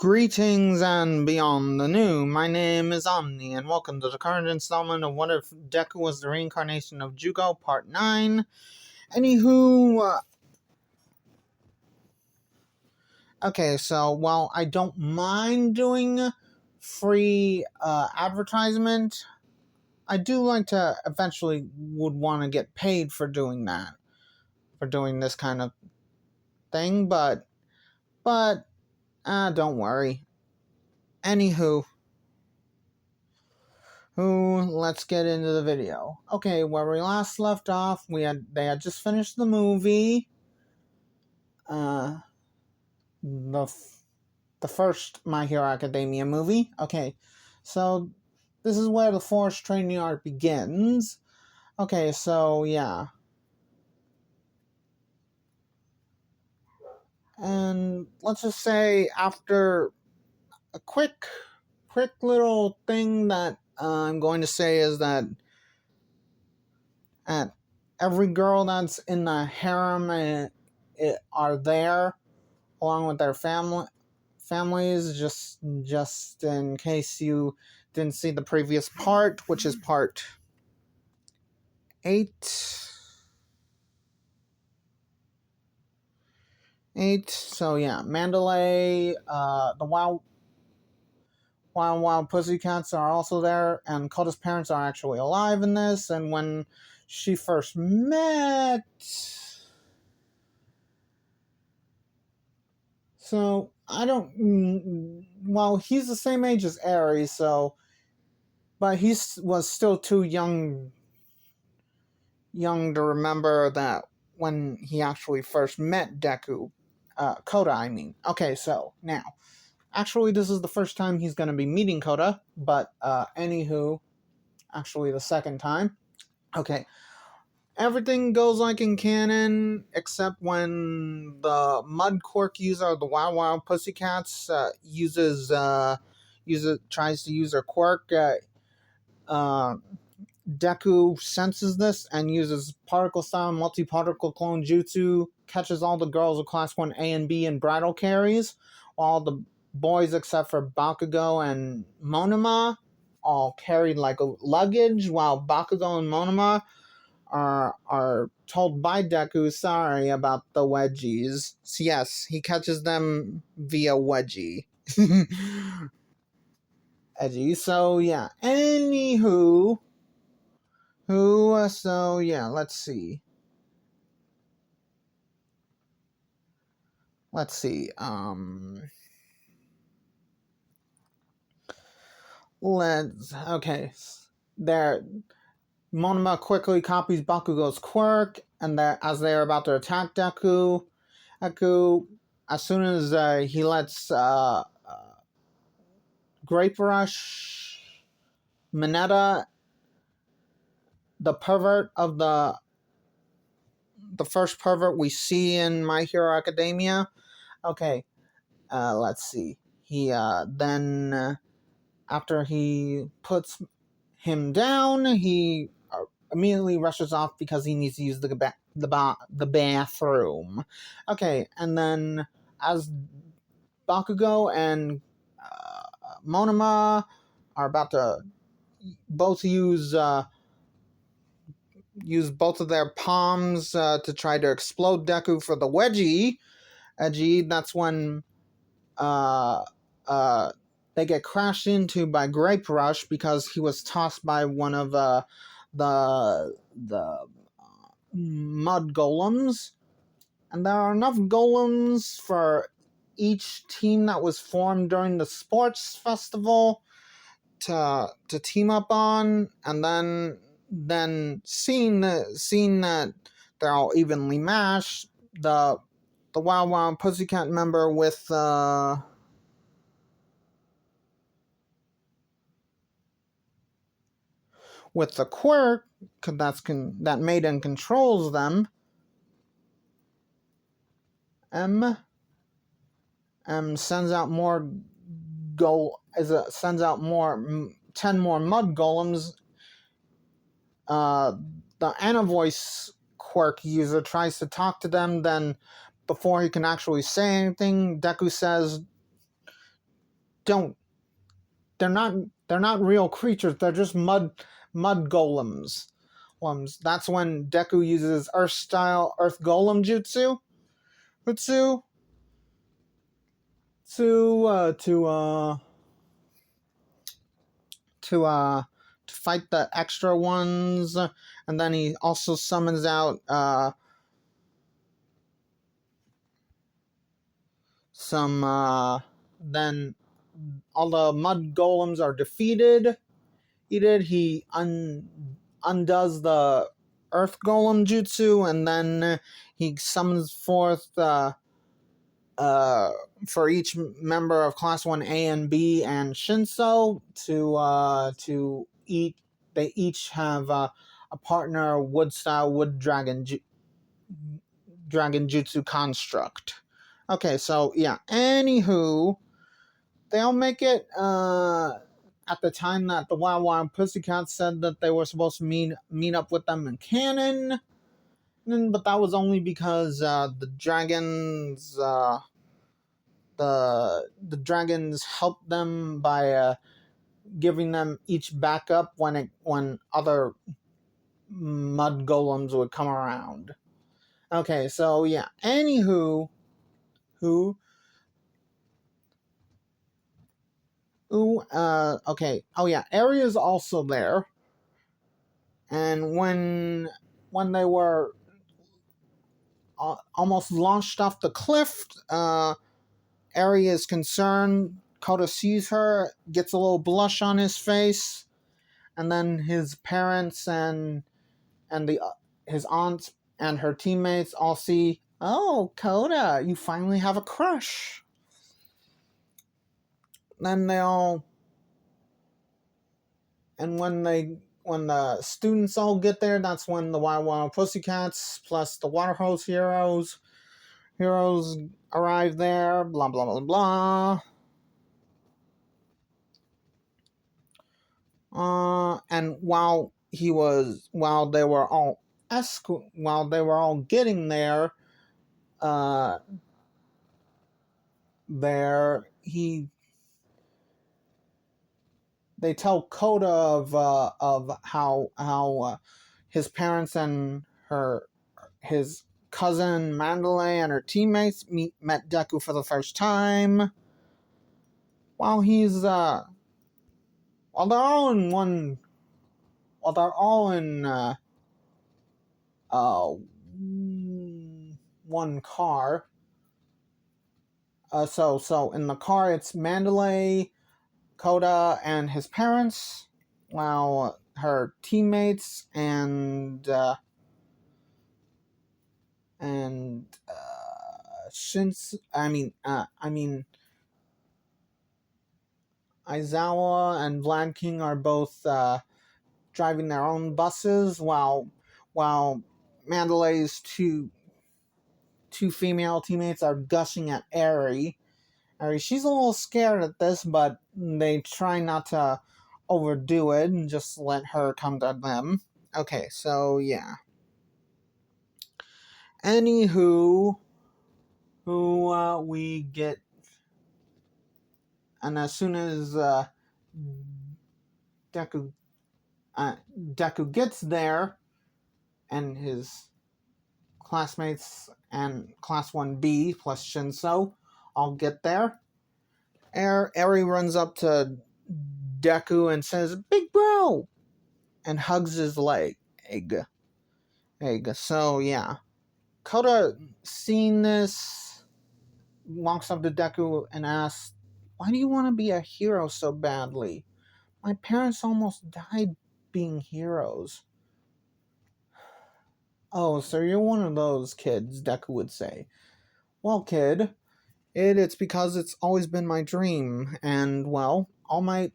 Greetings and beyond the new. My name is Omni, and welcome to the current installment of What If Deku Was the Reincarnation of Jugo, Part 9. Okay, so, while I don't mind doing free advertisement, I do like to eventually would want to get paid for doing that, for doing this kind of thing, but don't worry. Anywho, let's get into the video. Okay, where we last left off, they had just finished the movie. The first My Hero Academia movie. Okay, so this is where the forced training arc begins. Okay, so yeah. And let's just say after a quick little thing that I'm going to say is that every girl that's in the harem are there along with their families, just in case you didn't see the previous part, which is part 8. So yeah, Mandalay, the Wild Pussycats are also there, and Koda's parents are actually alive in this, and when she first met... So, well, he's the same age as Aries, but he was still too young to remember that when he actually first met Deku, Koda, I mean. Okay, so, now, actually this is the first time he's going to be meeting Koda, but, anywho, actually the second time. Okay, everything goes like in canon, except when the Mud Quirk user, the Wild Pussycats, tries to use her quirk. Deku senses this and uses particle-style multi-particle clone jutsu, catches all the girls of Class 1 A and B in bridal carries, while the boys, except for Bakugo and Monoma, all carried like a luggage, while Bakugo and Monoma are told by Deku sorry about the wedgies. So yes, he catches them via wedgie. Edgy. So yeah. Anywho, so yeah. Let's see. Okay. There. Monoma quickly copies Bakugo's quirk, and as they're about to attack Deku, as soon as he lets Grape Rush, Mineta, the pervert of the first pervert we see in My Hero Academia. Okay, let's see. He then after he puts him down, he immediately rushes off because he needs to use the bathroom. Okay, and then as Bakugo and Monoma are about to both use both of their palms to try to explode Deku for the wedgie. That's when they get crashed into by Grape Rush because he was tossed by one of the mud golems. And there are enough golems for each team that was formed during the sports festival to team up on, and then seeing that they're all evenly matched, the Wild Pussycat member with the quirk that made and controls them, sends out 10 more mud golems. The Anavoice quirk user tries to talk to them, then before he can actually say anything, Deku says don't they're not they're not real creatures. They're just mud golems. That's when Deku uses Earth style Earth Golem jutsu to to uh to fight the extra ones, and then he also summons out some then all the mud golems are defeated. Undoes the earth golem jutsu, and then he summons forth for each member of class 1 A and B and Shinso to eat. They each have a partner wood dragon jutsu construct. Okay, so yeah. Anywho, they'll make it at the time that the Wild Wild Pussycats said that they were supposed to meet up with them in canon. But that was only because the dragons helped them by giving them each backup when other mud golems would come around. Okay, so yeah. Anywho, okay. Oh yeah, Area's also there, and when they were almost launched off the cliff, Area is concerned. Kota sees her, gets a little blush on his face, and then his parents and his aunt and her teammates all see, oh, Kota, you finally have a crush. Then they all, and when the students all get there, that's when the Wild Wild Pussycats plus the Water Hose heroes arrive there. Blah blah blah blah. And while they were all getting there, they tell Kota of how his parents and his cousin Mandalay and her teammates met Deku for the first time. While they're all in one car. So in the car it's Mandalay, Kota, and his parents, while her teammates and Shins. I mean Aizawa and Vlad King are both driving their own buses, while Mandalay's two female teammates are gushing at Eri. She's a little scared at this, but they try not to overdo it and just let her come to them. Okay, so yeah. Anywho, we get, and as soon as Deku gets there, and his classmates and Class 1B plus Shinso all get there, Eri runs up to Deku and says, "Big bro!" and hugs his leg. So, yeah. Kota, seeing this, walks up to Deku and asks, "Why do you want to be a hero so badly? My parents almost died being heroes." "Oh, so you're one of those kids," Deku would say. "Well, kid, it's because it's always been my dream, and, well, All Might,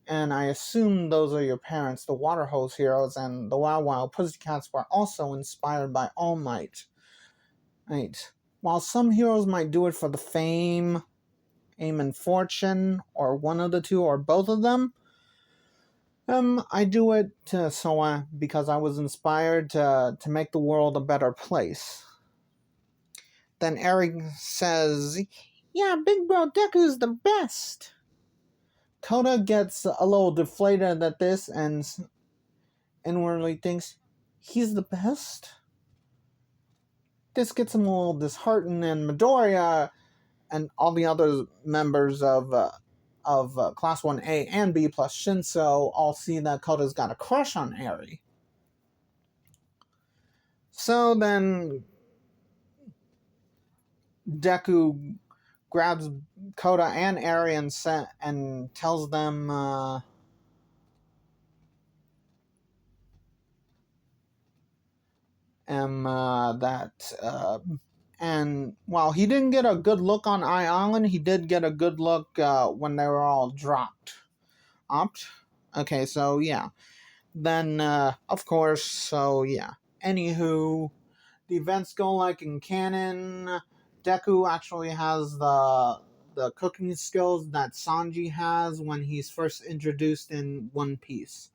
and I assume those are your parents, the Water Hose heroes, and the Wild Wild Pussycats were also inspired by All Might. Right. While some heroes might do it for the fame, aim, and fortune, or one of the two, or both of them, I do it because I was inspired to make the world a better place." Then Eric says, "Yeah, Big Bro Deku's the best." Kota gets a little deflated at this and inwardly thinks he's the best. This gets him a little disheartened, and Midoriya and all the other members of Class 1A and B plus Shinso all see that Kota's got a crush on Eri. So then Deku grabs Kota and Eri and tells them that and while he didn't get a good look on Eye Island, he did get a good look when they were all dropped. Okay, so yeah. Then, of course, so yeah. Anywho, the events go like in canon. Deku actually has the cooking skills that Sanji has when he's first introduced in One Piece.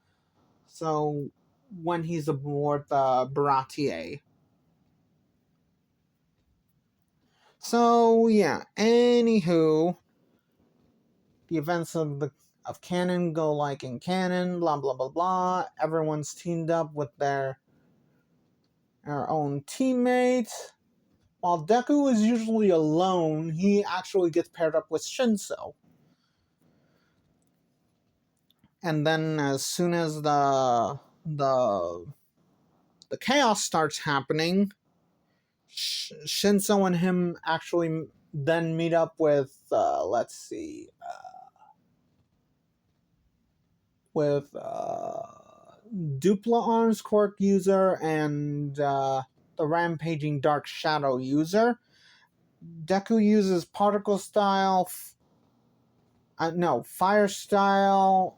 So, when he's aboard the Baratier. So yeah, anywho, the events of canon go like in canon, blah blah blah blah. Everyone's teamed up with their own teammates. While Deku is usually alone, he actually gets paired up with Shinso. And then as soon as the chaos starts happening, Shinso and him actually then meet up with with Dupla Arms Quirk user and the Rampaging Dark Shadow user. Deku uses Particle Style, Fire Style,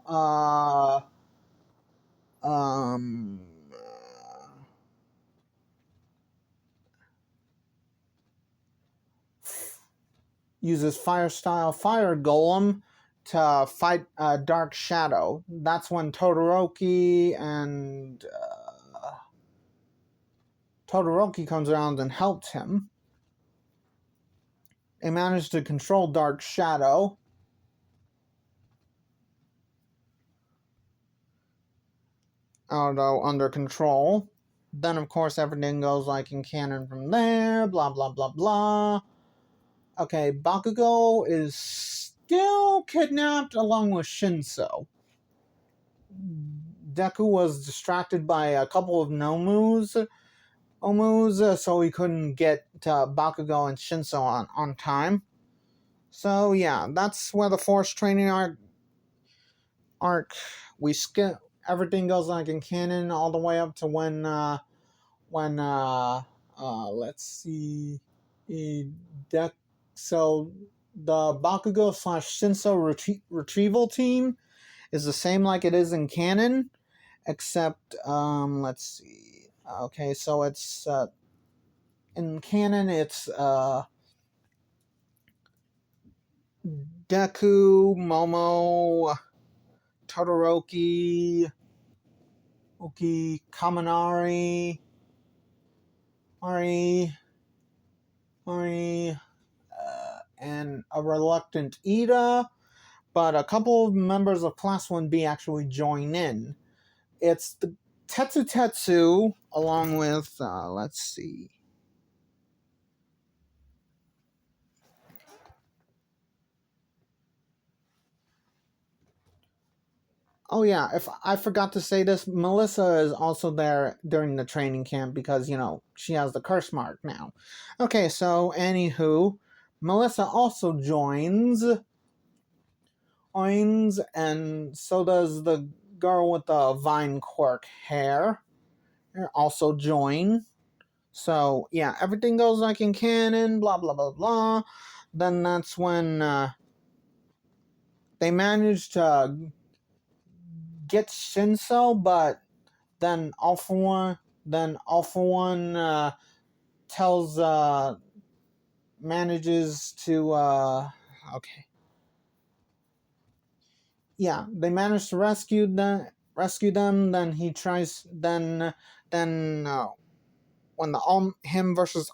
uses Fire Style Fire Golem to fight Dark Shadow. That's when Todoroki comes around and helps him. They manage to control Dark Shadow. Although under control. Then, of course, everything goes like in canon from there. Blah, blah, blah, blah. Okay, Bakugo is still kidnapped along with Shinso. Deku was distracted by a couple of Omus, so he couldn't get to Bakugo and Shinso on time. So yeah, that's where the Force Training arc we skip. Everything goes like in canon all the way up to when let's see, so the Bakugo / Shinso retrieval team is the same like it is in canon, except let's see. Okay, so it's in canon it's Deku, Momo, Todoroki, Kaminari, Mari, and a reluctant Ida, but a couple of members of Class 1B actually join in. It's the Tetsu along with, let's see. Oh yeah, if I forgot to say this, Melissa is also there during the training camp because, she has the curse mark now. Okay, so anywho, Melissa also joins, and so does the girl with the vine quirk hair. Also join. So yeah, everything goes like in canon, blah blah blah blah. Then that's when they manage to get Shinso, but then All For One tells manages to okay. Yeah, they manage to rescue them. Then he tries. Then when the him versus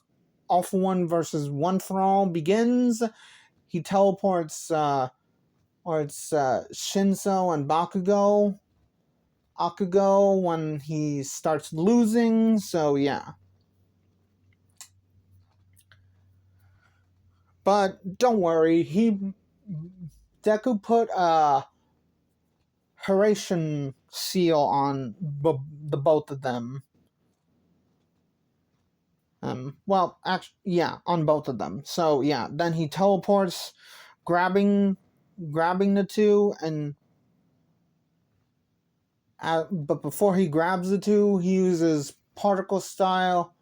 All For One versus One For All begins, he teleports or it's Shinso and Akugo when he starts losing. So yeah, but don't worry, Deku put a Horatian seal on the both of them. Well, actually, yeah, on both of them. So yeah, then he teleports, grabbing the two, and but before he grabs the two, he uses particle style,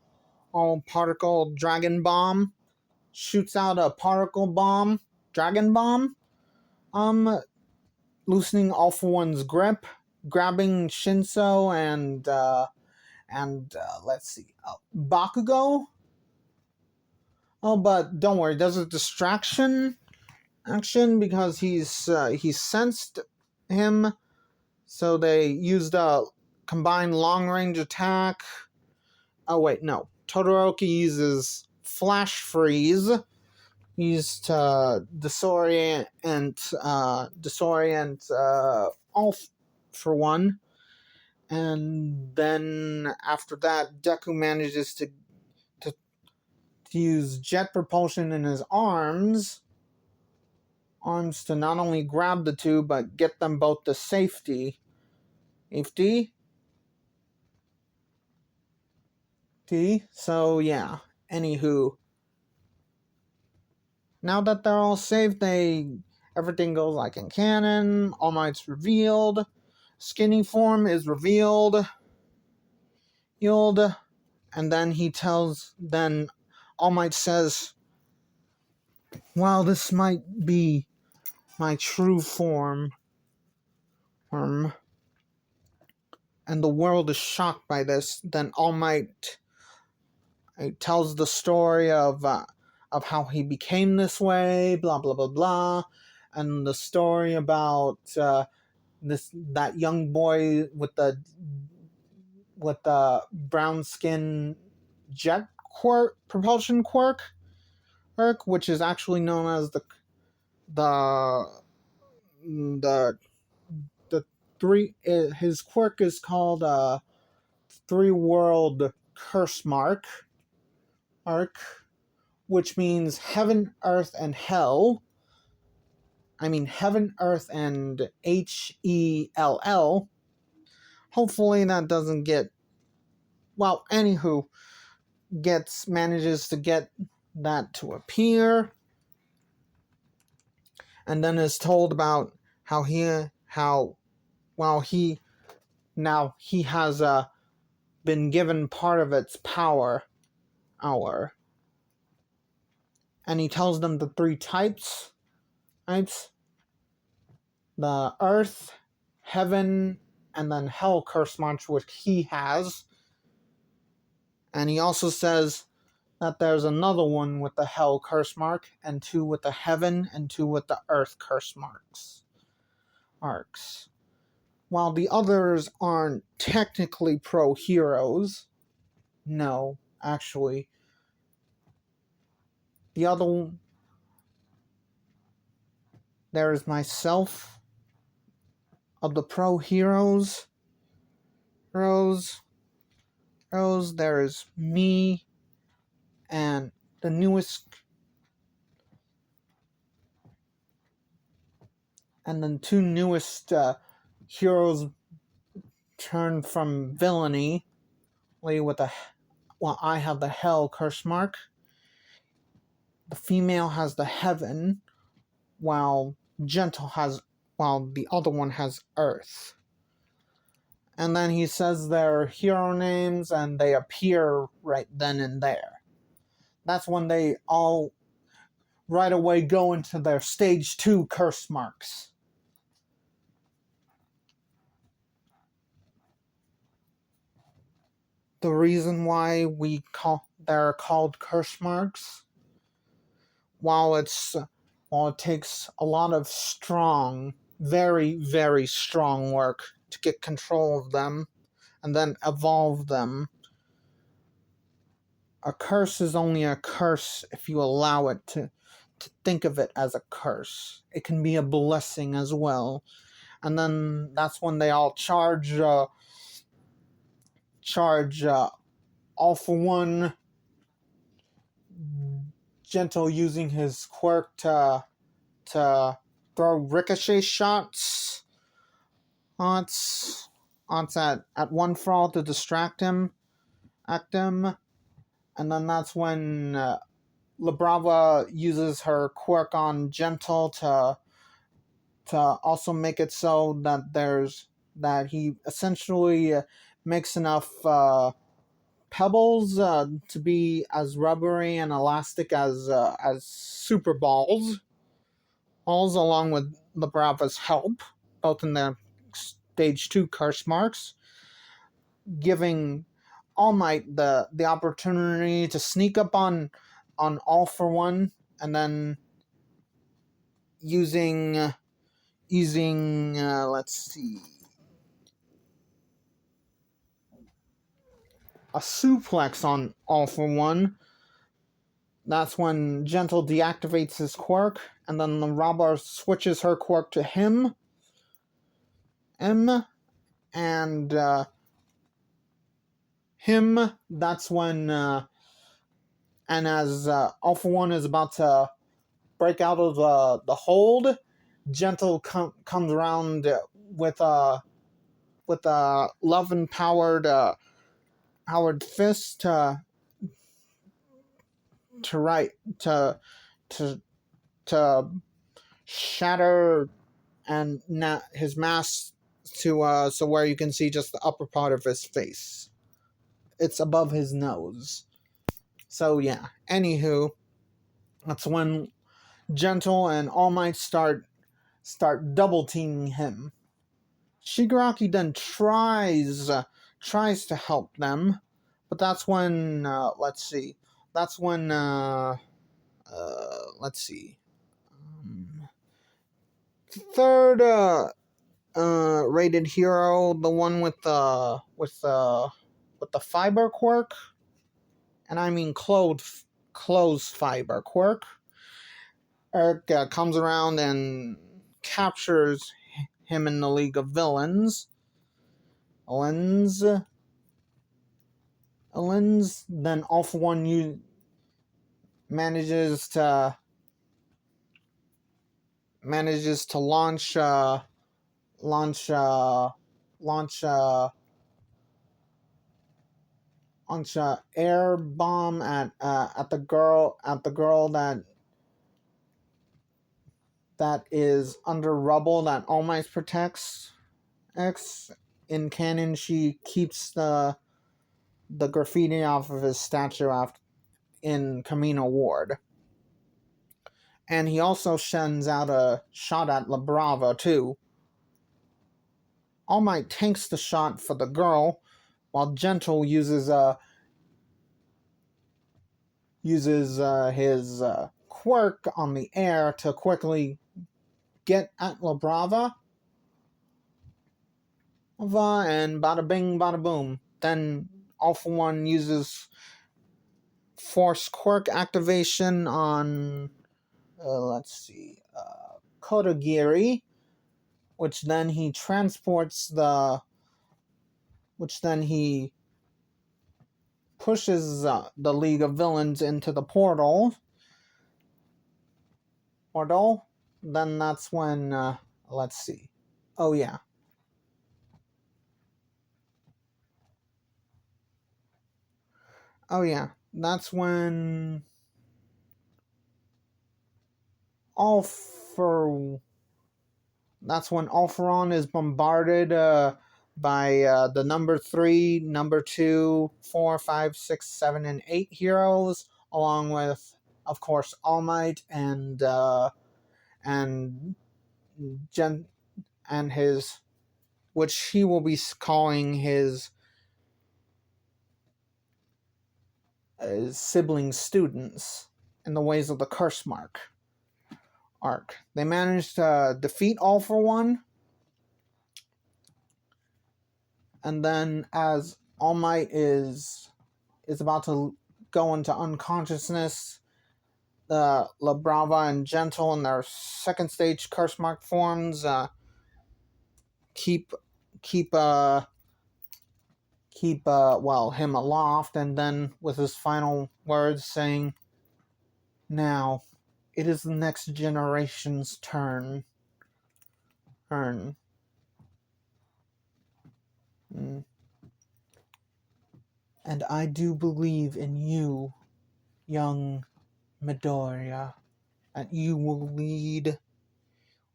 all particle dragon bomb, shoots out a particle bomb, dragon bomb, um, loosening All For One's grip, grabbing Shinso and let's see, Bakugo. Oh, but don't worry, there's a distraction action because he's sensed him, so they used a combined long range attack. Oh wait, no, Todoroki uses flash freeze. Used to disorient All For One, and then after that, Deku manages to use jet propulsion in his arms to not only grab the two but get them both to safety. Safety? So yeah. Anywho, now that they're all safe, everything goes like in canon. All Might's revealed. Skinny form is revealed. And then then All Might says, "Well, this might be my true form." And the world is shocked by this. Then All Might tells the story of how he became this way, blah blah blah blah, and the story about that young boy with the brown skin jet propulsion quirk, which is actually known as the the the three. His quirk is called Three World Curse Mark, which means heaven, earth, and hell. I mean heaven, earth, and HELL. Hopefully that doesn't get, well. Anywho, manages to get that to appear, and then is told about how he has been given part of its power, and he tells them the three types, the earth, heaven, and then hell curse marks, which he has. And he also says that there's another one with the hell curse mark, and two with the heaven, and two with the earth curse marks. While the others aren't technically pro-heroes, no, actually. The other one, there's myself of the pro-heroes. There's me, and the newest, and the two newest heroes turned from villainy with I have the hell curse mark. The female has the heaven, while the other one has earth. And then he says their hero names, and they appear right then and there. That's when they all right away go into their stage 2 curse marks. The reason why they're called curse marks, while it takes a lot of strong, very, very strong work to get control of them and then evolve them, a curse is only a curse if you allow it to think of it as a curse. It can be a blessing as well. And then that's when they all charge All For One, Gentle using his quirk to throw ricochet shots at One For All to distract him, act him. And then that's when Labrava uses her quirk on Gentle to also make it so that he essentially makes enough pebbles to be as rubbery and elastic as super balls, along with Labrava's help, both in their stage 2 curse marks, giving All Might the opportunity to sneak up on All For One, and then using let's see, a suplex on All For One. That's when Gentle deactivates his quirk, and then the robber switches her quirk to him, and him. That's when, and as All For One is about to break out of the hold, Gentle comes around with a love empowered powered fist to right to shatter and his mask to so where you can see just the upper part of his face. It's above his nose. So yeah. Anywho, that's when Gentle and All Might start double teaming him. Shigaraki then tries to help them, but that's when let's see. That's when let's see. Third rated hero, the one with the fiber quirk, and I mean clothes fiber quirk. Eric comes around and captures him in the League of Villains. Then All For One manages to launch air bomb at the girl that is under rubble that All Might protects. In canon, she keeps the graffiti off of his statue in Camino Ward. And he also sends out a shot at Labrava too. All Might tanks the shot for the girl, while Gentle uses his quirk on the air to quickly get at Labrava. And bada bing, bada boom. Then All For One uses force quirk activation on let's see, Kodagiri, which then he pushes the League of Villains into the portal. Then that's when let's see. Oh yeah. That's when All For One is bombarded by the number 3, number 2, 4, 5, 6, 7, and 8 heroes, along with, of course, All Might and his, which he will be calling his sibling students in the ways of the curse arc. They managed to defeat All For One, and then as All Might is about to go into unconsciousness, La Brava and Gentle in their second stage curse mark forms keep keep him aloft, and then with his final words saying, "Now it is the next generation's turn." Mm. And I do believe in you, young Midoriya, and you will lead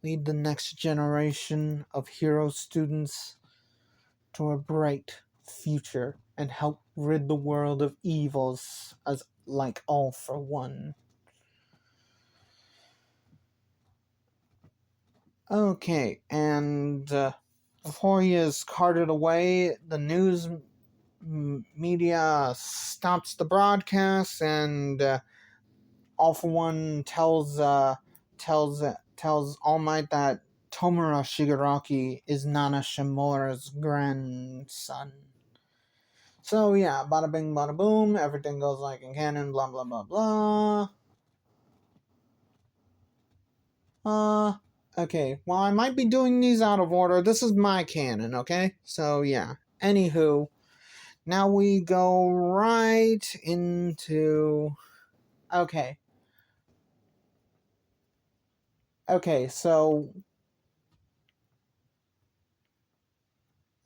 the next generation of hero students to a bright future and help rid the world of evils as like all for one. Okay, and before he is carted away, the news media stops the broadcast, and All for One tells All Might that Tomura Shigaraki is Nana Shimura's grandson. So yeah, bada bing, bada boom. Everything goes like in canon. Blah blah blah blah. Okay. Well, I might be doing these out of order. This is my canon. Okay. So yeah. Anywho, now we go right into. Okay. Okay. So.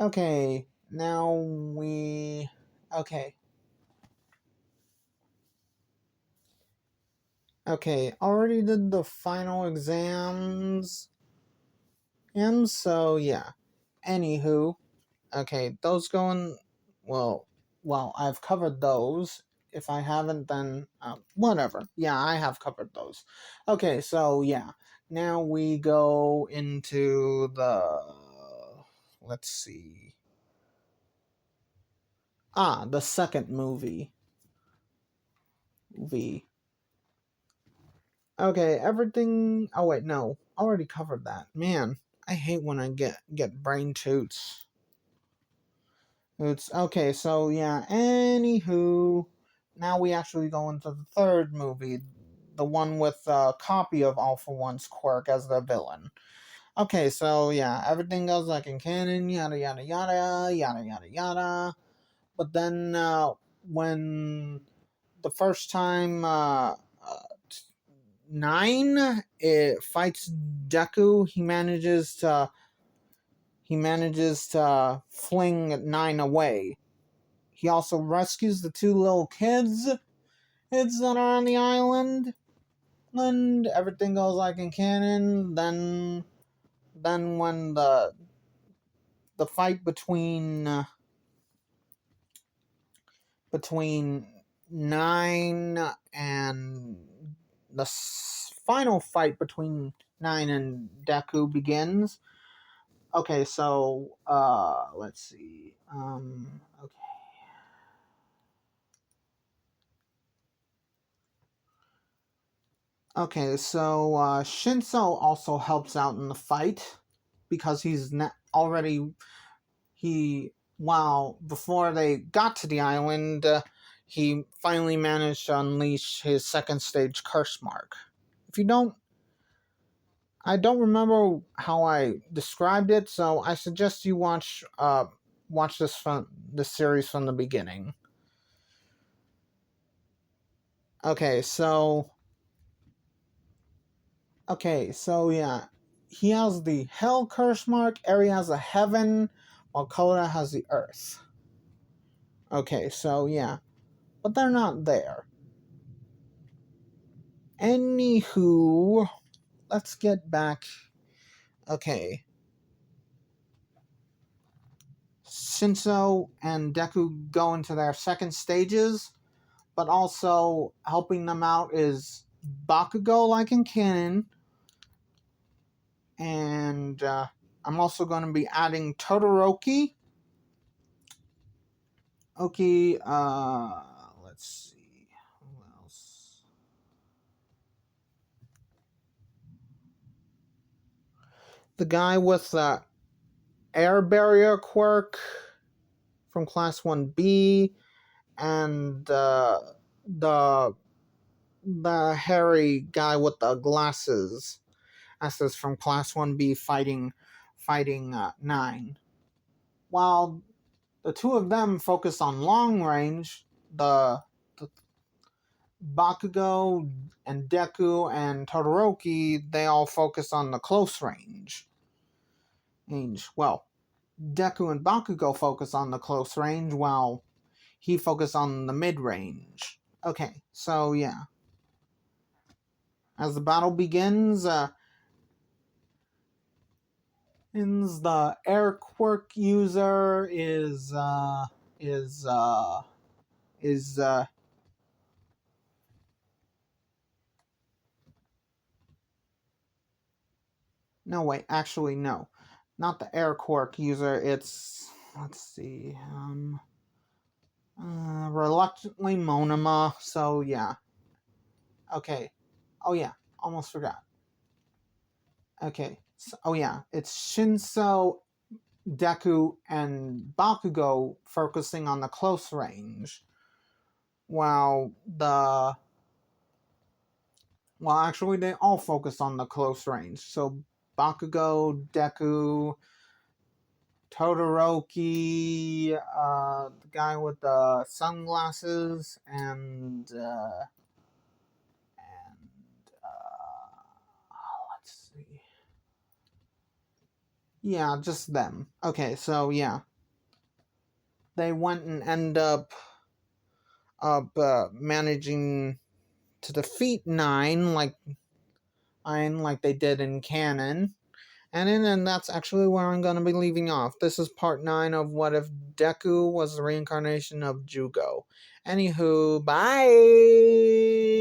Okay. Now we. Okay. Okay. Already did the final exams. And so yeah. Anywho. Okay, those going well. I've covered those. If I haven't, then whatever. Yeah, I have covered those. Okay, so yeah, now we go into the. Let's see. The second movie. V. Okay, everything. Oh wait, no, already covered that. Man, I hate when I get brain toots. It's okay, so yeah, anywho, now we actually go into the third movie, the one with a copy of All for One's quirk as the villain. Okay, so yeah, everything goes like in canon, yada yada yada, yada yada yada. But then when the first time Nine it fights Deku, he manages to fling Nine away. He also rescues the two little kids that are on the island, and everything goes like in canon. Then when the fight between Nine and the final fight between Nine and Deku begins. Okay, so let's see. Okay. Okay, so Shinso also helps out in the fight because already he before they got to the island, he finally managed to unleash his second stage curse mark. If you don't, I don't remember how I described it, so I suggest you watch this series from the beginning. Okay, so yeah. He has the Hell curse mark, Eri has the Heaven, while Koda has the Earth. Okay, so yeah. But they're not there. Anywho, let's get back. Okay. Shinso and Deku go into their second stages, but also helping them out is Bakugo, like in canon, and I'm also going to be adding Todoroki. Okay, let's see. Who else? The guy with the air barrier quirk from Class 1B, and the the hairy guy with the glasses. That's this from Class 1B fighting 9. While the two of them focus on long range, the Bakugo and Deku and Todoroki, they all focus on the close range. Well, Deku and Bakugo focus on the close range, while he focus on the mid range. Okay, so yeah. As the battle begins, the air quirk user is no, wait, actually no, not the air quirk user. It's, let's see, reluctantly Monoma. So yeah, okay. Oh yeah, almost forgot. Okay, so, oh yeah, it's Shinso, Deku, and Bakugo focusing on the close range, while actually they all focus on the close range. So Bakugo, Deku, Todoroki, the guy with the sunglasses, let's see. Yeah, just them. Okay, so yeah. They went and end up managing to defeat nine like they did in canon. And that's actually where I'm going to be leaving off. This is part 9 of What If Deku Was the Reincarnation of Jugo. Anywho, bye!